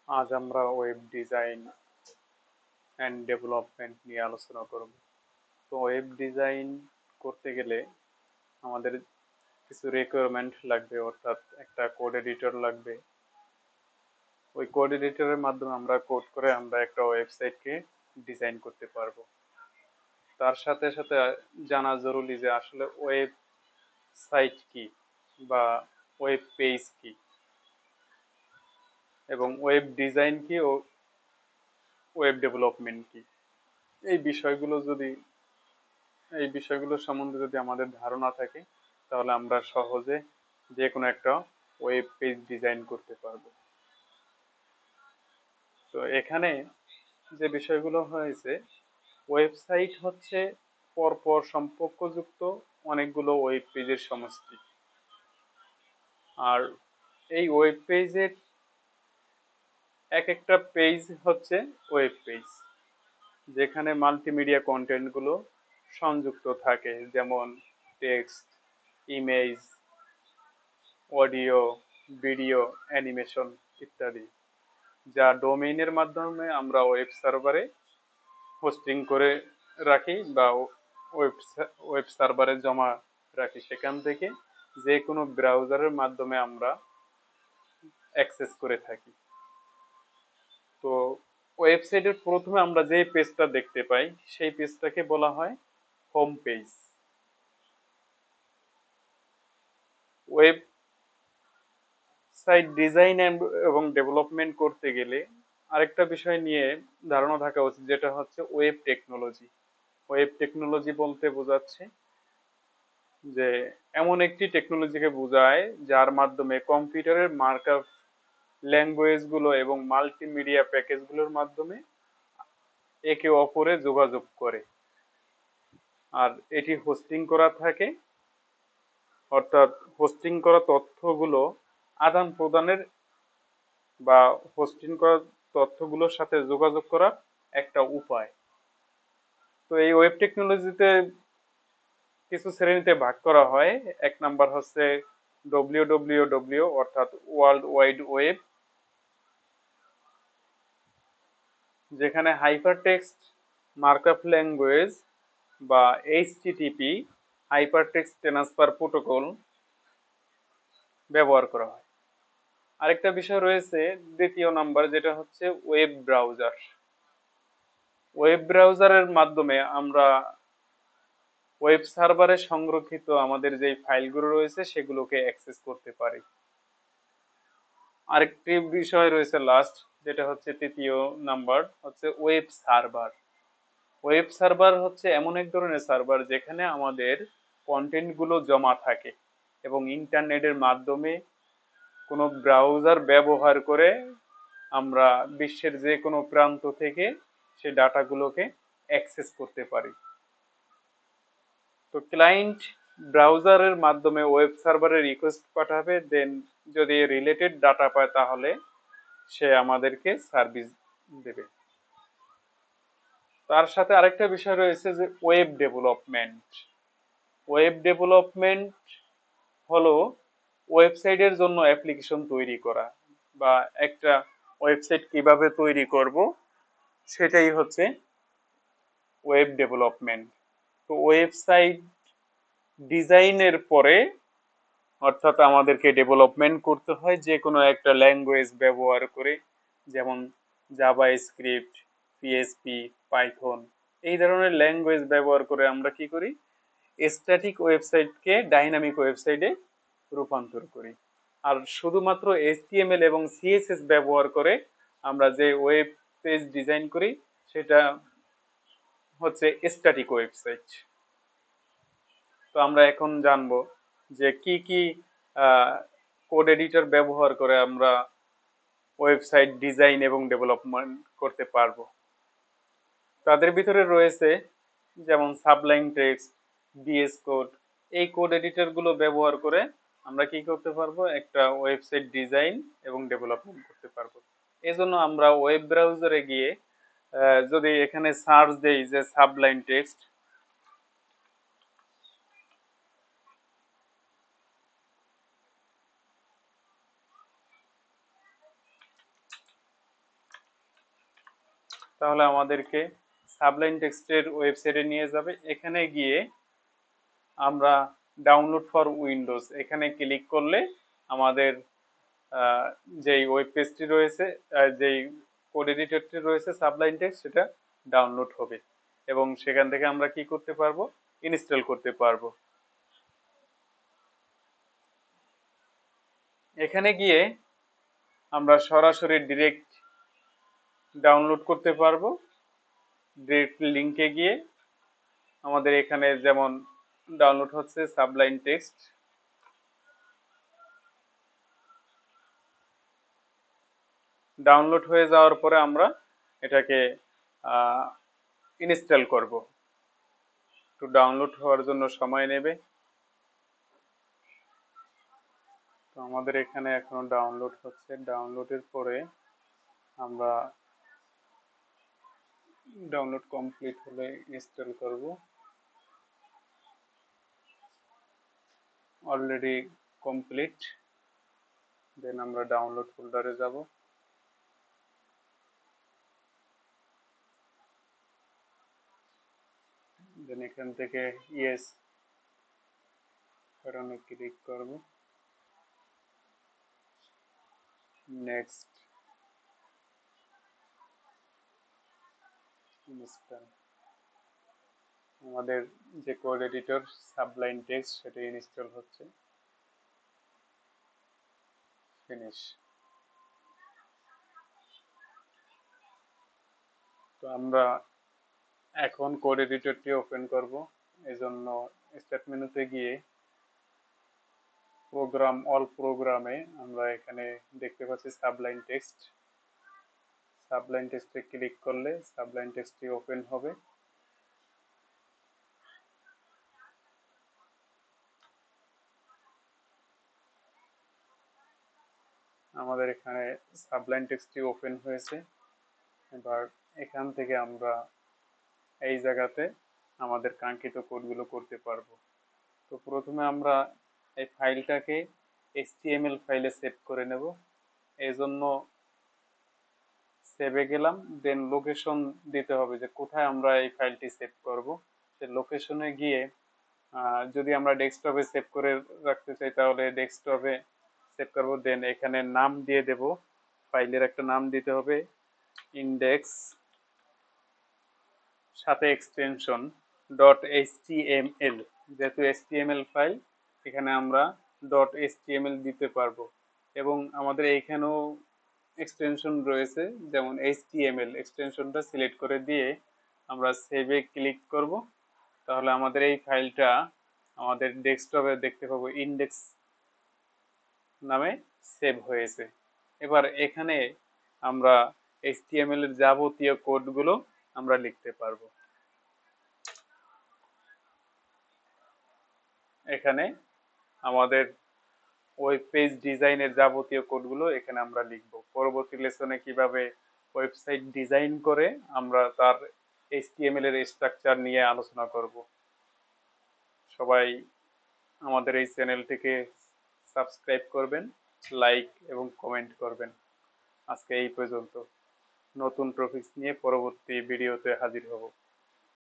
আজ আমরা web design and development নিয়ে আলোচনা করব। তো ওয়েব ডিজাইন করতে গেলে আমাদের কিছু রিকোয়ারমেন্ট লাগবে, অর্থাৎ একটা কোড এডিটর লাগবে। ওই কোড এডিটরের মাধ্যমে আমরা কোড করে আমরা একটা ওয়েবসাইটকে ডিজাইন করতে পারবো। তার সাথে সাথে জানা জরুরি যে আসলে ওয়েব সাইট কি বা ওয়েব পেজ কি এবং ওয়েব ডিজাইন কি ও ওয়েব ডেভেলপমেন্ট কি। এই বিষয়গুলো যদি এই বিষয়গুলো সম্বন্ধে যদি আমাদের ধারণা থাকে, তাহলে আমরা সহজে যে কোনো একটা ওয়েব পেজ ডিজাইন করতে পারবো। তো এখানে যে বিষয়গুলো হয়েছে, ওয়েবসাইট হচ্ছে পরপর সম্পর্কযুক্ত অনেকগুলো ওয়েব পেজের সমষ্টি। আর এই ওয়েব পেজের এক একটা পেজ হচ্ছে ওয়েব পেজ, যেখানে মাল্টিমিডিয়া কন্টেন্ট গুলো সংযুক্ত থাকে, যেমন text, image, audio, video, animation ইত্যাদি, যা ডোমেইনের মাধ্যমে আমরা ওয়েব সার্ভারে হোস্টিং করে রাখি বা ওয়েব সার্ভারে জমা রাখি। সেখান থেকে যে কোনো ব্রাউজারের মাধ্যমে আমরা অ্যাক্সেস করে থাকি। তো ওয়েবসাইটের প্রথমে আমরা যে পেজটা দেখতে পাই, সেই পেজটাকে বলা হয় home page. Website design এবং ডেভেলপমেন্ট করতে গেলে আরেকটা বিষয় নিয়ে ধারণা থাকা উচিত, যেটা হচ্ছে ওয়েব টেকনোলজি। ওয়েব টেকনোলজি বলতে বোঝাচ্ছে যে এমন একটি টেকনোলজিকে বোঝায় যার মাধ্যমে কম্পিউটারের মার্কআপ ল্যাঙ্গুয়েজ গুলো এবং মাল্টিমিডিয়া প্যাকেজ গুলোর মাধ্যমে একে অপরে যোগাযোগ করে। আর এটি হোস্টিং করা থাকে, অর্থাৎ হোস্টিং করা তথ্যগুলো আদান প্রদানের বা হোস্টিং করা তথ্যগুলোর সাথে যোগাযোগ করার একটা উপায়। তো এই ওয়েব টেকনোলজিতে কিছু শ্রেণীতে ভাগ করা হয়। এক নাম্বার হচ্ছে ডব্লিউ অর্থাৎ ওয়ার্ল্ড ওয়াইড ওয়েব, যেখানে হাইপার টেক্সট মার্কআপ ল্যাঙ্গুয়েজ বা HTTP hyper text transfer protocol ব্যবহার করা হয়। আরেকটা বিষয় রয়েছে দ্বিতীয় নাম্বার, যেটা হচ্ছে ওয়েব ব্রাউজার। ওয়েব ব্রাউজারের মাধ্যমে আমরা ওয়েব সার্ভারে সংরক্ষিত আমাদের যে ফাইলগুলো রয়েছে সেগুলোকে অ্যাক্সেস করতে পারি। আরেকটি বিষয় রয়েছে লাস্ট, যেটা হচ্ছে তৃতীয় নাম্বার, হচ্ছে ওয়েব সার্ভার। ওয়েব সার্ভার হচ্ছে এমন এক ধরনের সার্ভার যেখানে আমাদের কন্টেন্ট গুলো জমা থাকে এবং ইন্টারনেটের মাধ্যমে কোনো ব্রাউজার ব্যবহার করে আমরা বিশ্বের যে কোনো প্রান্ত থেকে সেই ডাটাগুলোকে অ্যাক্সেস করতে পারি। তো ক্লায়েন্ট ব্রাউজারের মাধ্যমে ওয়েব সার্ভারে রিকোয়েস্ট পাঠাবে, দেন যদি রিলেটেড ডাটা পায় তাহলে সে আমাদেরকে সার্ভিস দেবে। তার সাথে আরেকটা বিষয় রয়েছে যে ওয়েব ডেভেলপমেন্ট। ওয়েব ডেভেলপমেন্ট হলো ওয়েবসাইটের জন্য অ্যাপ্লিকেশন তৈরি করা বা একটা ওয়েবসাইট কিভাবে তৈরি করব সেটাই হচ্ছে ওয়েব ডেভেলপমেন্ট। তো ওয়েবসাইট ডিজাইনের পরে, অর্থাৎ আমাদেরকে ডেভেলপমেন্ট করতে হয় যে কোনো একটা ল্যাঙ্গুয়েজ ব্যবহার করে, যেমন জাভা স্ক্রিপ্ট, পিএসপি, পাইথন, এই ধরনের ল্যাঙ্গুয়েজ ব্যবহার করে আমরা কি করি, স্ট্যাটিক ওয়েবসাইটকে ডাইনামিক ওয়েবসাইটে রূপান্তর করি। আর শুধুমাত্র এইচটিএমএল এবং সিএসএস ব্যবহার করে আমরা যে ওয়েব পেজ ডিজাইন করি সেটা হচ্ছে স্ট্যাটিক ওয়েবসাইট। তো আমরা এখন জানবো যে কি কি কোড এডিটর ব্যবহার করে আমরা ওয়েবসাইট ডিজাইন এবং ডেভেলপমেন্ট করতে পারবো। তাদের ভিতরে রয়েছে যেমন সাবলাইম টেক্সট, ভিএস কোড। এই কোড এডিটর গুলো ব্যবহার করে আমরা কি করতে পারবো, একটা ওয়েবসাইট ডিজাইন এবং ডেভেলপমেন্ট করতে পারবো। এজন্য আমরা ওয়েব ব্রাউজারে গিয়ে যদি এখানে সার্চ দেই যে সাবলাইম টেক্সট, তাহলে আমাদেরকে সাবলাইন টেক্সটের ওয়েবসাইটে নিয়ে যাবে। এখানে গিয়ে আমরা ডাউনলোড ফর উইন্ডোজ এখানে ক্লিক করলে আমাদের যেই ওয়েব পেজটি রয়েছে, যেই কোড এডিটরটি রয়েছে সাবলাইন টেক্সট, সেটা ডাউনলোড হবে এবং সেখান থেকে আমরা কি করতে পারবো, ইনস্টল করতে পারবো। এখানে গিয়ে আমরা সরাসরি ডিরেক্ট ডাউনলোড করতে পারবো। ডিরেক্ট লিংকে গিয়ে আমাদের এখানে যেমন ডাউনলোড হচ্ছে সাবলাইন টেক্সট, ডাউনলোড হয়ে যাওয়ার পরে আমরা এটাকে ইনস্টল করব। একটু ডাউনলোড হওয়ার জন্য সময় নেবে। তো আমাদের এখানে এখনো ডাউনলোড হচ্ছে। ডাউনলোডের পরে আমরা ডাউনলোড কমপ্লিট হলে ইনস্টল করব। Already complete. দেন আমরা ডাউনলোড ফোল্ডারে যাব। দেন এখান থেকে ইয়েস বাটনে ক্লিক করব। Next, install. আমাদের যে কোড এডিটর সাবলাইন টেক্সট সেটা ইনস্টল হচ্ছে। ফিনিশ। তো আমরা এখন কোড এডিটরটি ওপেন করব। এজন্য স্টার্ট মেনুতে গিয়ে প্রোগ্রাম, অল প্রোগ্রামে আমরা এখানে দেখতে পাচ্ছি সাবলাইন টেক্সট। সাবলাইন টেক্সটে ক্লিক করলে সাবলাইন টেক্সটটি ওপেন হবে। আমাদের এখানে সাবলাইন টেক্সটটি ওপেন হয়েছে। এবার এখান থেকে আমরা এই জায়গাতে আমাদের কাঙ্ক্ষিত কোডগুলো করতে পারবো। তো প্রথমে আমরা এই ফাইলটাকে HTML ফাইলে সেভ করে নেব। এই জন্য সেভে গেলাম, দেন লোকেশন দিতে হবে যে কোথায় আমরা এই ফাইলটি সেভ করব। সেই লোকেশনে গিয়ে যদি আমরা ডেস্কটপে সেভ করে রাখতে চাই তাহলে ডেস্কটপে সেভ করব। দেন এখানে নাম দিয়ে দেব, ফাইলের একটা নাম দিতে হবে, ইন্ডেক্স সাথে এক্সটেনশন .html। যেহেতু HTML ফাইল, এখানে আমরা .html দিতে পারবো। এবং আমাদের এইখানেও এক্সটেনশন রয়েছে, যেমন HTML এক্সটেনশনটা সিলেক্ট করে দিয়ে আমরা সেভে ক্লিক করব। তাহলে আমাদের এই ফাইলটা আমাদের ডেস্কটপে দেখতে পাবো ইন্ডেক্স নামে সেভ হয়েছে। এবার এখানে আমরা HTML এর যাবতীয় কোডগুলো আমরা লিখতে পারবো। এখানে আমাদের ওয়েব পেজ ডিজাইনের যাবতীয় কোডগুলো এখানে আমরা লিখব। পরবর্তী লেসনে কিভাবে ওয়েবসাইট ডিজাইন করে আমরা তার HTML এর স্ট্রাকচার নিয়ে আলোচনা করব। সবাই আমাদের এই চ্যানেলটিকে সাবস্ক্রাইব করবেন, লাইক এবং কমেন্ট করবেন। আজকে এই পর্যন্ত। নতুন টপিকস নিয়ে পরবর্তী ভিডিওতে হাজির হব।